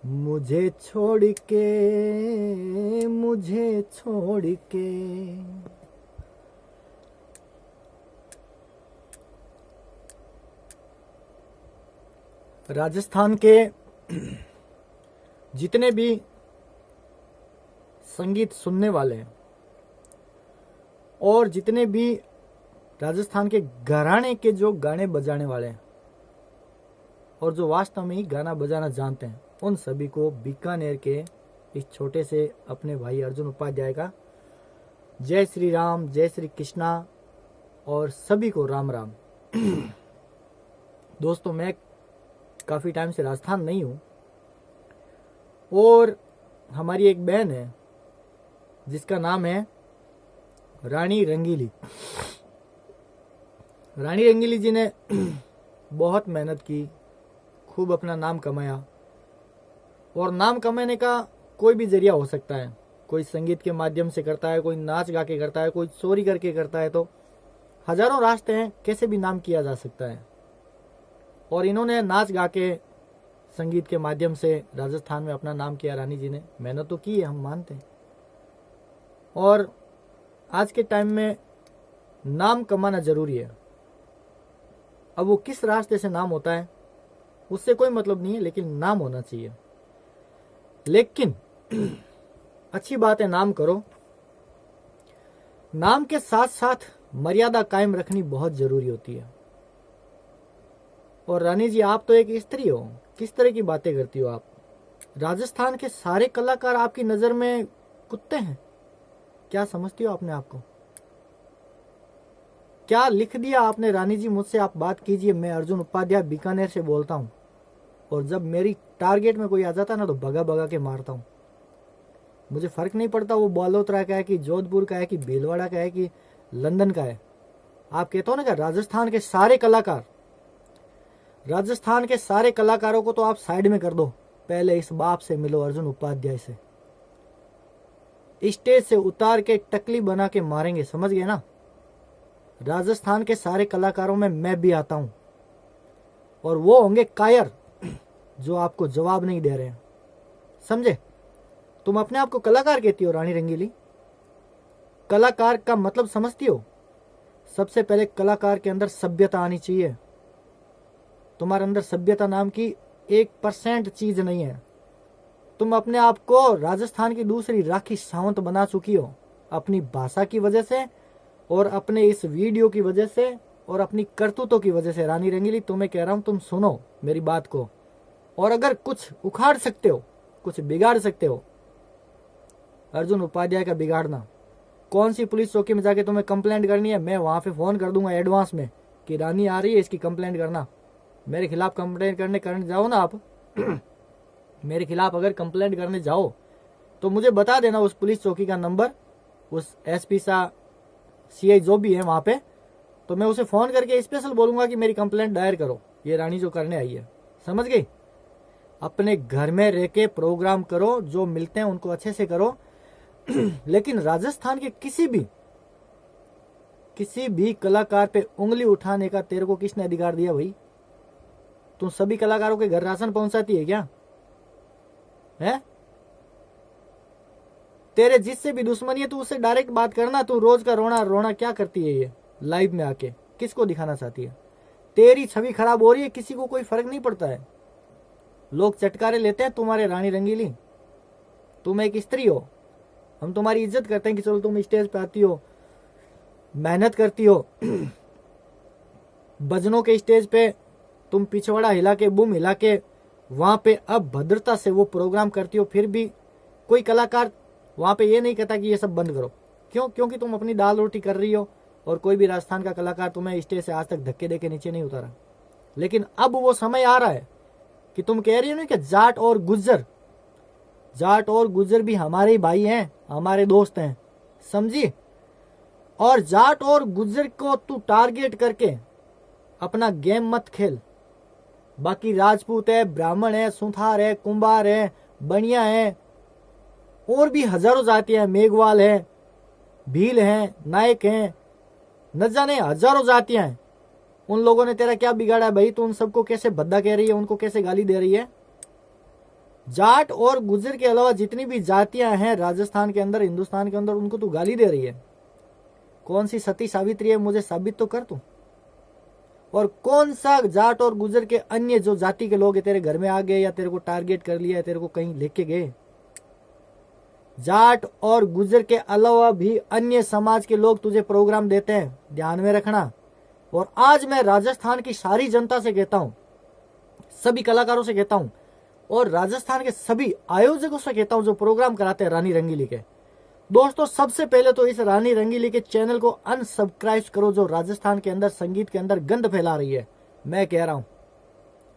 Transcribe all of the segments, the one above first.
मुझे छोड़ के, मुझे छोड़ के। राजस्थान के जितने भी संगीत सुनने वाले हैं और जितने भी राजस्थान के घराने के जो गाने बजाने वाले हैं और जो वास्तव में ही गाना बजाना जानते हैं, उन सभी को बीकानेर के इस छोटे से अपने भाई अर्जुन उपाध्याय का जय श्री राम, जय श्री कृष्णा और सभी को राम राम। दोस्तों, मैं काफ़ी टाइम से राजस्थान नहीं हूँ और हमारी एक बहन है जिसका नाम है रानी रंगीली। रानी रंगीली जी ने बहुत मेहनत की, खूब अपना नाम कमाया। और नाम कमाने का कोई भी जरिया हो सकता है। कोई संगीत के माध्यम से करता है, कोई नाच गा के करता है, कोई चोरी करके करता है। तो हजारों रास्ते हैं, कैसे भी नाम किया जा सकता है। और इन्होंने नाच गा के संगीत के माध्यम से राजस्थान में अपना नाम किया। रानी जी ने मेहनत तो की है, हम मानते हैं। और आज के टाइम में नाम कमाना जरूरी है। अब वो किस रास्ते से नाम होता है उससे कोई मतलब नहीं है, लेकिन नाम होना चाहिए। लेकिन अच्छी बात है, नाम करो। नाम के साथ साथ मर्यादा कायम रखनी बहुत जरूरी होती है। और रानी जी, आप तो एक स्त्री हो, किस तरह की बातें करती हो आप? राजस्थान के सारे कलाकार आपकी नजर में कुत्ते हैं? क्या समझती हो अपने आप को? क्या लिख दिया आपने? रानी जी, मुझसे आप बात कीजिए। मैं अर्जुन उपाध्याय बीकानेर से बोलता हूँ। और जब मेरी टारगेट में कोई आ जाता ना तो भगा भगा के मारता हूँ। मुझे फर्क नहीं पड़ता वो बालोतरा का है कि जोधपुर का है कि भीलवाड़ा का है कि लंदन का है। आप कहते हो ना कि राजस्थान के सारे कलाकार, राजस्थान के सारे कलाकारों को तो आप साइड में कर दो। पहले इस बाप से मिलो, अर्जुन उपाध्याय से। स्टेज से उतार के टकली बना के मारेंगे, समझ गए ना? राजस्थान के सारे कलाकारों में मैं भी आता हूं। और वो होंगे कायर जो आपको जवाब नहीं दे रहे हैं, समझे? तुम अपने आप को कलाकार कहती हो रानी रंगीली? कलाकार का मतलब समझती हो? सबसे पहले कलाकार के अंदर सभ्यता आनी चाहिए। तुम्हारे अंदर सभ्यता नाम की 1% चीज नहीं है। तुम अपने आप को राजस्थान की दूसरी राखी सावंत बना चुकी हो, अपनी भाषा की वजह से और अपने इस वीडियो की वजह से और अपनी करतूतों की वजह से। रानी रंगीली, तुम्हें कह रहा हूं, तुम सुनो मेरी बात को। और अगर कुछ उखाड़ सकते हो, कुछ बिगाड़ सकते हो, अर्जुन उपाध्याय का बिगाड़ना। कौन सी पुलिस चौकी में जाके तुम्हें कंप्लेंट करनी है, मैं वहां पे फोन कर दूंगा एडवांस में कि रानी आ रही है, इसकी कंप्लेंट करना। मेरे खिलाफ कंप्लेंट करने जाओ ना आप मेरे खिलाफ अगर कंप्लेंट करने जाओ तो मुझे बता देना उस पुलिस चौकी का नंबर, उस एसपी सा सीआई जो भी है वहां पे। तो मैं उसे फोन करके स्पेशल बोलूंगा कि मेरी कंप्लेंट दायर करो, ये रानी जो करने आई है। समझ गई? अपने घर में रह के प्रोग्राम करो, जो मिलते हैं उनको अच्छे से करो। लेकिन राजस्थान के किसी भी कलाकार पे उंगली उठाने का तेरे को किसने अधिकार दिया भाई? तू सभी कलाकारों के घर राशन पहुंचाती है क्या? है? तेरे जिससे भी दुश्मनी है तू उससे डायरेक्ट बात करना। तू रोज का रोना रोना क्या करती है ये लाइव में आके? किसको दिखाना चाहती है? तेरी छवि खराब हो रही है, किसी को कोई फर्क नहीं पड़ता है। लोग चटकारे लेते हैं तुम्हारे। रानी रंगीली, तुम एक स्त्री हो, हम तुम्हारी इज्जत करते हैं कि चलो तुम स्टेज पे आती हो, मेहनत करती हो। भजनों के स्टेज पे तुम पिछवाड़ा हिला के, बुम हिला के वहां पे अब भद्रता से वो प्रोग्राम करती हो। फिर भी कोई कलाकार वहां पे ये नहीं कहता कि ये सब बंद करो। क्यों? क्योंकि तुम अपनी दाल रोटी कर रही हो और कोई भी राजस्थान का कलाकार तुम्हें स्टेज से आज तक धक्के दे के नीचे नहीं उतारा। लेकिन अब वो समय आ रहा है कि तुम कह रही हो ना कि जाट और गुज्जर भी हमारे ही भाई हैं, हमारे दोस्त हैं, समझी? और जाट और गुज्जर को तू टारगेट करके अपना गेम मत खेल। बाकी राजपूत है, ब्राह्मण है, सुथार है, कुंभार है, बनिया है, और भी हजारों जातियां हैं, मेघवाल है, भील हैं, नायक हैं, न जाने हजारों जातियां हैं। उन लोगों ने तेरा क्या बिगाड़ा है भाई? तू उन सबको कैसे भद्दा कह रही है, उनको कैसे गाली दे रही है? जाट और गुजर के अलावा जितनी भी जातियां हैं राजस्थान के अंदर, हिंदुस्तान के अंदर, उनको तू गाली दे रही है। कौन सी सती सावित्री है, मुझे साबित तो कर तू। और कौन सा जाट और गुजर के अन्य जो जाति के लोग हैं तेरे घर में आ गए या तेरे को टारगेट कर लिया, तेरे को कहीं लेके गए? जाट और गुजर के अलावा भी अन्य समाज के लोग तुझे प्रोग्राम देते हैं, ध्यान में रखना। और आज मैं राजस्थान की सारी जनता से कहता हूं, सभी कलाकारों से कहता हूं, और राजस्थान के सभी आयोजकों से कहता हूं जो प्रोग्राम कराते हैं रानी रंगीली के। दोस्तों, सबसे पहले तो इस रानी रंगीली के चैनल को अनसब्सक्राइब करो जो राजस्थान के अंदर संगीत के अंदर गंद फैला रही है। मैं कह रहा हूं,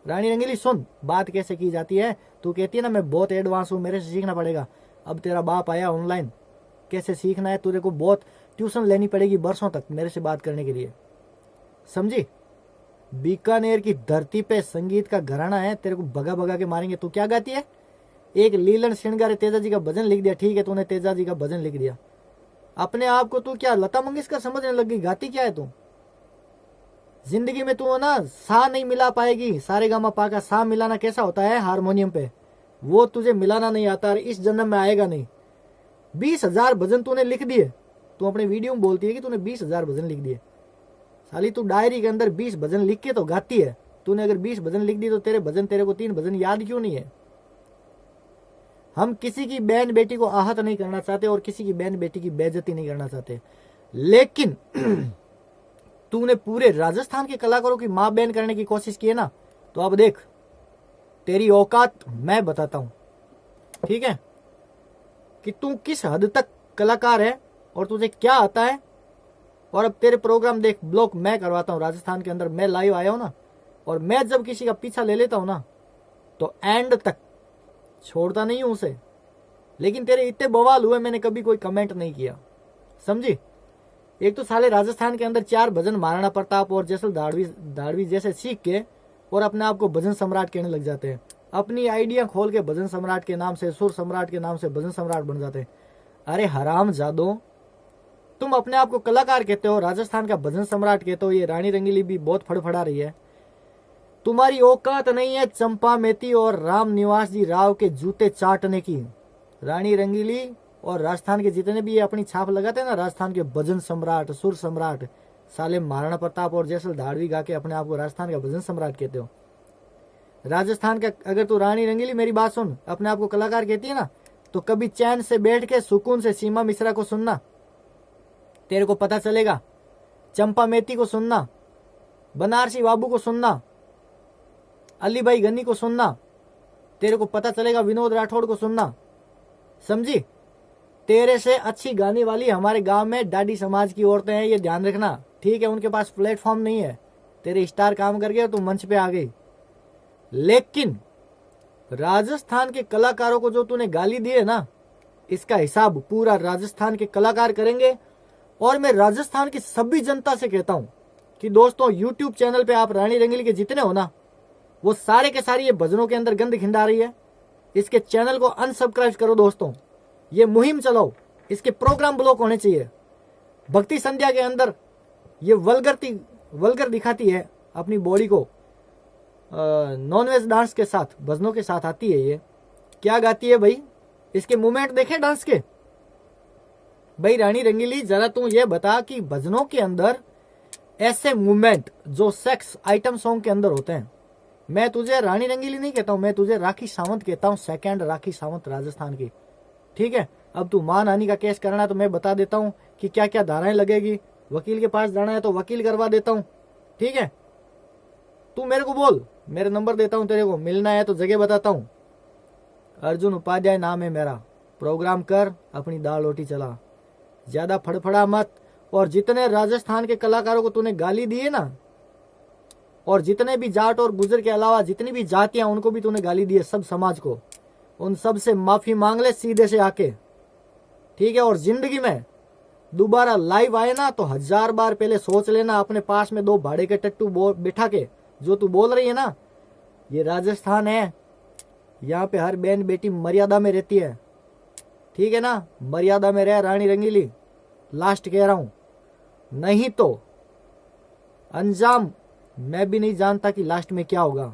रानी रंगीली सुन, बात कैसे की जाती है। तू कहती है ना मैं बहुत एडवांस हूं, मेरे से सीखना पड़ेगा। अब तेरा बाप आया ऑनलाइन, कैसे सीखना है तुझे को बहुत ट्यूशन लेनी पड़ेगी बरसों तक मेरे से बात करने के लिए, समझी। बीकानेर की धरती पे संगीत का घराना है, तेरे को भगा भगा के मारेंगे। तू क्या गाती है? एक लीलन श्रृंगार तेजा जी का भजन लिख दिया, ठीक है, तूने तेजा जी का भजन लिख दिया। अपने आप को तू क्या लता मंगेशकर समझने लग गई? गाती क्या है तू? जिंदगी में तू ना सा नहीं मिला पाएगी। सारे गामा पा का सा मिलाना कैसा होता है हारमोनियम पे, वो तुझे मिलाना नहीं आता और इस जन्म में आएगा नहीं। 20,000 भजन तूने लिख दिए। तू अपने वीडियो में बोलती है कि तूने 20,000 भजन लिख दिए। साली तू डायरी के अंदर 20 भजन लिख के तो गाती है। तूने अगर 20 भजन लिख दी तो तेरे भजन, तेरे को 3 भजन याद क्यों नहीं है? हम किसी की बहन बेटी को आहत नहीं करना चाहते और किसी की बहन बेटी की बेइज्जती नहीं करना चाहते, लेकिन तूने पूरे राजस्थान के कलाकारों की मां बहन करने की कोशिश की है ना, तो अब देख तेरी औकात मैं बताता हूं, ठीक है, कि तू किस हद तक कलाकार है और तुझे क्या आता है। और अब तेरे प्रोग्राम देख, ब्लॉक मैं करवाता हूं राजस्थान के अंदर। मैं लाइव आया हूं ना, और मैं जब किसी का पीछा ले लेता हूं ना तो एंड तक छोड़ता नहीं हूं उसे। लेकिन तेरे इतने बवाल हुए, मैंने कभी कोई कमेंट नहीं किया, समझी। एक तो साले राजस्थान के अंदर 4 भजन महाराणा प्रताप और जैसल धाड़वी जैसे सीख के और अपने आप को भजन सम्राट कहने लग जाते हैं। अपनी आइडिया खोल के भजन सम्राट के नाम से, सुर सम्राट के नाम से भजन सम्राट बन जाते हैं। अरे हराम जादो, तुम अपने आप को कलाकार कहते हो, राजस्थान का भजन सम्राट कहते हो। ये रानी रंगीली भी बहुत फड़फड़ा रही है। तुम्हारी औकात नहीं है चंपा मेती और राम निवास जी राव के जूते चाटने की। रानी रंगीली और राजस्थान के जितने भी अपनी छाप लगाते हैं ना, राजस्थान के भजन सम्राट, सुर सम्राट, साले महाराणा प्रताप और जैसल धाड़वी गा के अपने आप को राजस्थान का भजन सम्राट कहते हो। राजस्थान का अगर तू रानी रंगीली मेरी बात सुन, अपने आप को कलाकार कहती है ना, तो कभी चैन से बैठ के सुकून से सीमा मिश्रा को सुनना, तेरे को पता चलेगा। चंपा मेती को सुनना, बनारसी बाबू को सुनना, अली भाई गन्नी को सुनना, तेरे को पता चलेगा। विनोद राठौड़ को सुनना, समझी। तेरे से अच्छी गाने वाली हमारे गांव में डाडी समाज की औरतें हैं, ये ध्यान रखना, ठीक है। उनके पास प्लेटफॉर्म नहीं है, तेरे स्टार काम कर गए, तू मंच पे आ गई। लेकिन राजस्थान के कलाकारों को जो तूने गाली दी है ना, इसका हिसाब पूरा राजस्थान के कलाकार करेंगे। और मैं राजस्थान की सभी जनता से कहता हूं कि दोस्तों, यूट्यूब चैनल पे आप रानी रंगीली के जितने हो ना, वो सारे के सारे ये भजनों के अंदर गंद खिंडा रही है। इसके चैनल को अनसब्सक्राइब करो दोस्तों, ये मुहिम चलाओ, इसके प्रोग्राम ब्लॉक होने चाहिए। भक्ति संध्या के अंदर ये वल्गर दिखाती है अपनी बॉडी को, नॉनवेज डांस के साथ, भजनों के साथ आती है। ये क्या गाती है भाई? इसके मूवमेंट देखे डांस के। भाई रानी रंगीली, जरा तू ये बता कि भजनों के अंदर ऐसे मूवमेंट जो सेक्स आइटम सॉन्ग के अंदर होते हैं, मैं तुझे रानी रंगीली नहीं कहता हूं, मैं तुझे राखी सावंत कहता हूं, सेकंड राखी सावंत राजस्थान की, ठीक है। अब तू मानहानि का केस करना है तो मैं बता देता हूं कि क्या क्या धाराएं लगेगी। वकील के पास जाना है तो वकील करवा देता हूं, ठीक है। तू मेरे को बोल, मेरे नंबर देता हूं, तेरे को मिलना है तो जगह बताता हूं। अर्जुन उपाध्याय नाम है मेरा। प्रोग्राम कर, अपनी दाल रोटी चला, ज्यादा फड़फड़ा मत। और जितने राजस्थान के कलाकारों को तूने गाली दी है ना, और जितने भी जाट और गुजर के अलावा जितनी भी जातियां, उनको भी तूने गाली दी है, सब समाज को, उन सब से माफी मांग ले सीधे से आके, ठीक है। और जिंदगी में दोबारा लाइव आए ना तो 1000 बार पहले सोच लेना, अपने पास में 2 भाड़े के टट्टू बिठा के, जो तू बोल रही है ना, ये राजस्थान है, यहाँ पे हर बहन बेटी मर्यादा में रहती है, ठीक है ना। मर्यादा में रह रानी रंगीली, लास्ट कह रहा हूं, नहीं तो अंजाम मैं भी नहीं जानता कि लास्ट में क्या होगा।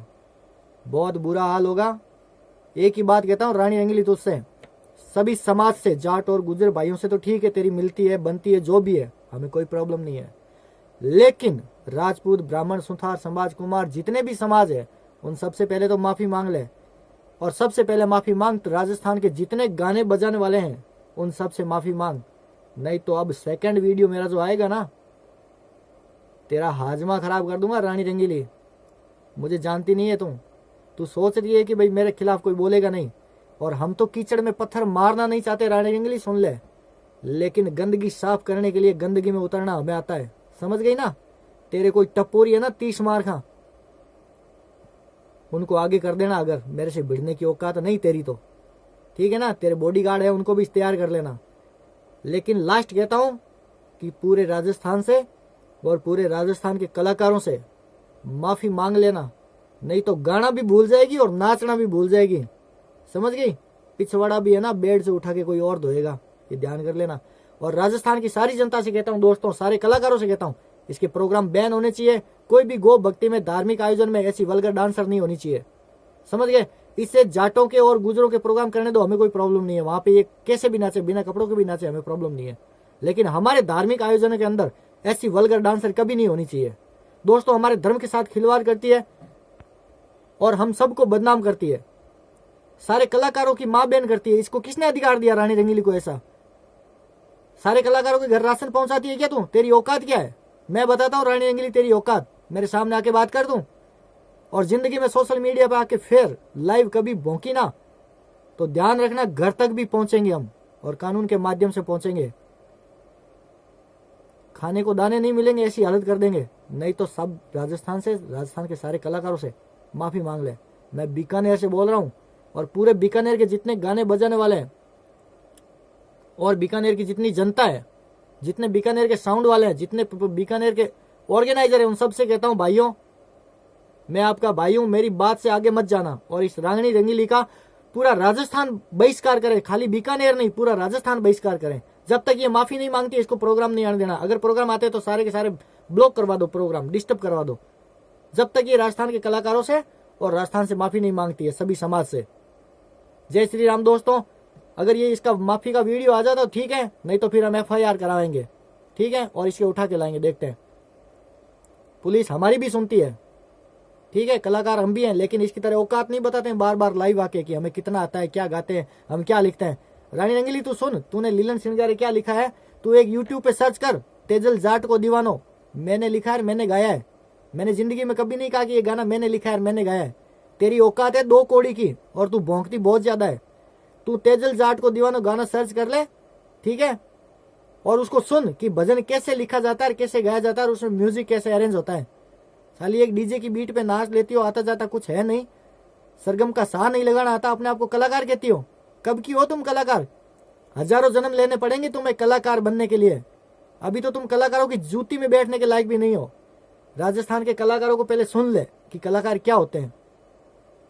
बहुत बुरा हाल होगा। एक ही बात कहता हूँ रानी रंगीली, तुझसे सभी समाज से, जाट और गुजर भाइयों से तो ठीक है, तेरी मिलती है बनती है जो भी है, हमें कोई प्रॉब्लम नहीं है। लेकिन राजपूत, ब्राह्मण, सुथार समाज, कुमार, जितने भी समाज है, उन सबसे पहले तो माफी मांग ले। और सबसे पहले माफी मांग तो राजस्थान के जितने गाने बजाने वाले हैं उन सब से माफी मांग। नहीं तो अब सेकंड वीडियो मेरा जो आएगा ना, तेरा हाजमा खराब कर दूंगा रानी रंगीली। मुझे जानती नहीं है तू सोच रही है कि भाई मेरे खिलाफ कोई बोलेगा नहीं। और हम तो कीचड़ में पत्थर मारना नहीं चाहते रानी रंगीली, सुन ले। लेकिन गंदगी साफ करने के लिए गंदगी में उतरना हमें आता है, समझ गई ना। तेरे कोई टपोरी है ना 30 मार खा, उनको आगे कर देना। अगर मेरे से भिड़ने की औकात नहीं तेरी तो ठीक है ना, तेरे बॉडीगार्ड है उनको भी तैयार कर लेना। लेकिन लास्ट कहता हूं कि पूरे राजस्थान से और पूरे राजस्थान के कलाकारों से माफी मांग लेना, नहीं तो गाना भी भूल जाएगी और नाचना भी भूल जाएगी, समझ गई। पिछवाड़ा भी है ना बेड से उठा के कोई और धोएगा, ये ध्यान कर लेना। और राजस्थान की सारी जनता से कहता हूँ दोस्तों, सारे कलाकारों से कहता हूँ, इसके प्रोग्राम बैन होने चाहिए। कोई भी गो भक्ति में, धार्मिक आयोजन में ऐसी वल्गर डांसर नहीं होनी चाहिए, समझ गए। इससे जाटों के और गुजरों के प्रोग्राम करने दो, हमें कोई प्रॉब्लम नहीं है। वहां पे ये कैसे भी नाचे, बिना कपड़ों के भी नाचे, हमें प्रॉब्लम नहीं है। लेकिन हमारे धार्मिक आयोजनों के अंदर ऐसी वल्गर डांसर कभी नहीं होनी चाहिए दोस्तों। हमारे धर्म के साथ खिलवाड़ करती है और हम सबको बदनाम करती है, सारे कलाकारों की मां बहन करती है। इसको किसने अधिकार दिया रानी रंगीली को ऐसा? सारे कलाकारों के घर राशन पहुंचाती है क्या तू? तेरी औकात क्या है? मैं बताता हूँ रानी रंगीली तेरी औकात, मेरे सामने आके बात कर दूं। और जिंदगी में सोशल मीडिया पे आके फिर लाइव कभी भौंकी ना तो ध्यान रखना, घर तक भी पहुंचेंगे हम और कानून के माध्यम से पहुंचेंगे। खाने को दाने नहीं मिलेंगे, ऐसी हालत कर देंगे। नहीं तो सब राजस्थान से, राजस्थान के सारे कलाकारों से माफी मांग ले। मैं बीकानेर से बोल रहा हूं और पूरे बीकानेर के जितने गाने बजाने वाले हैं और बीकानेर की जितनी जनता है, जितने बीकानेर के साउंड वाले हैं, जितने बीकानेर के ऑर्गेनाइजर है, उन सबसे कहता हूं भाइयों, मैं आपका भाई हूं, मेरी बात से आगे मत जाना। और इस रानी रंगीली का पूरा राजस्थान बहिष्कार करे, खाली बीकानेर नहीं, पूरा राजस्थान बहिष्कार करें। जब तक ये माफी नहीं मांगती इसको प्रोग्राम नहीं आने देना। अगर प्रोग्राम आते तो सारे के सारे ब्लॉक करवा दो, प्रोग्राम डिस्टर्ब करवा दो, जब तक ये राजस्थान के कलाकारों से और राजस्थान से माफी नहीं मांगती है, सभी समाज से। जय श्री राम दोस्तों। अगर ये इसका माफी का वीडियो आ जाता तो ठीक है, नहीं तो फिर हम FIR कराएंगे, ठीक है, और इसके उठा के लाएंगे, देखते हैं। पुलिस हमारी भी सुनती है, ठीक है, कलाकार हम भी हैं, लेकिन इसकी तरह औकात नहीं बताते हैं बार बार लाइव आके कि हमें कितना आता है, क्या गाते हैं, हम क्या लिखते हैं। रानी रंगीली तू सुन, तूने लीलन सिंगारे क्या लिखा है, तू एक यूट्यूब पे सर्च कर, तेजल जाट को दीवानो। मैंने लिखा है, मैंने गाया है। मैंने जिंदगी में कभी नहीं कहा कि ये गाना मैंने लिखा है, मैंने गाया है। तेरी औकात है 2 कौड़ी की और तू भौंकती बहुत ज्यादा है। तू तेजल जाट को दीवानो गाना सर्च कर ले, ठीक है, और उसको सुन कि भजन कैसे लिखा जाता है, कैसे गाया जाता है, और उसमें म्यूजिक कैसे अरेंज होता है। खाली एक डीजे की बीट पे नाच लेती हो, आता जाता कुछ है नहीं, सरगम का सा नहीं लगाना आता, अपने आप को कलाकार कहती हो। कब की हो तुम कलाकार? हजारों जन्म लेने पड़ेंगे तुम्हें कलाकार बनने के लिए। अभी तो तुम कलाकारों की जूती में बैठने के लायक भी नहीं हो। राजस्थान के कलाकारों को पहले सुन ले कि कलाकार क्या होते हैं।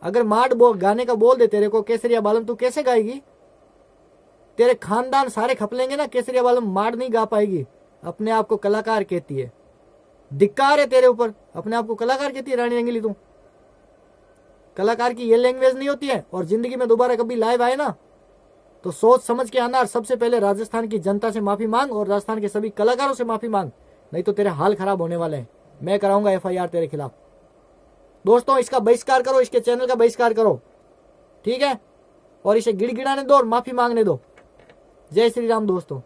अगर माड गाने का बोल दे तेरे को केसरिया बालम, तू कैसे गाएगी? तेरे खानदान सारे खपलेंगे ना, केसरिया बालम माड नहीं गा पाएगी। अपने आप को कलाकार कहती है, धिक्कार है तेरे ऊपर, अपने आप को कलाकार कहती है रानी रंगीली तू। कलाकार की ये लैंग्वेज नहीं होती है। और जिंदगी में दोबारा कभी लाइव आए ना तो सोच समझ के आना, और सबसे पहले राजस्थान की जनता से माफी मांग और राजस्थान के सभी कलाकारों से माफी मांग, नहीं तो तेरे हाल खराब होने वाले हैं। मैं कराऊंगा FIR तेरे खिलाफ। दोस्तों इसका बहिष्कार करो, इसके चैनल का बहिष्कार करो, ठीक है, और इसे गिड़गिड़ाने दो और माफी मांगने दो। जय श्री राम दोस्तों।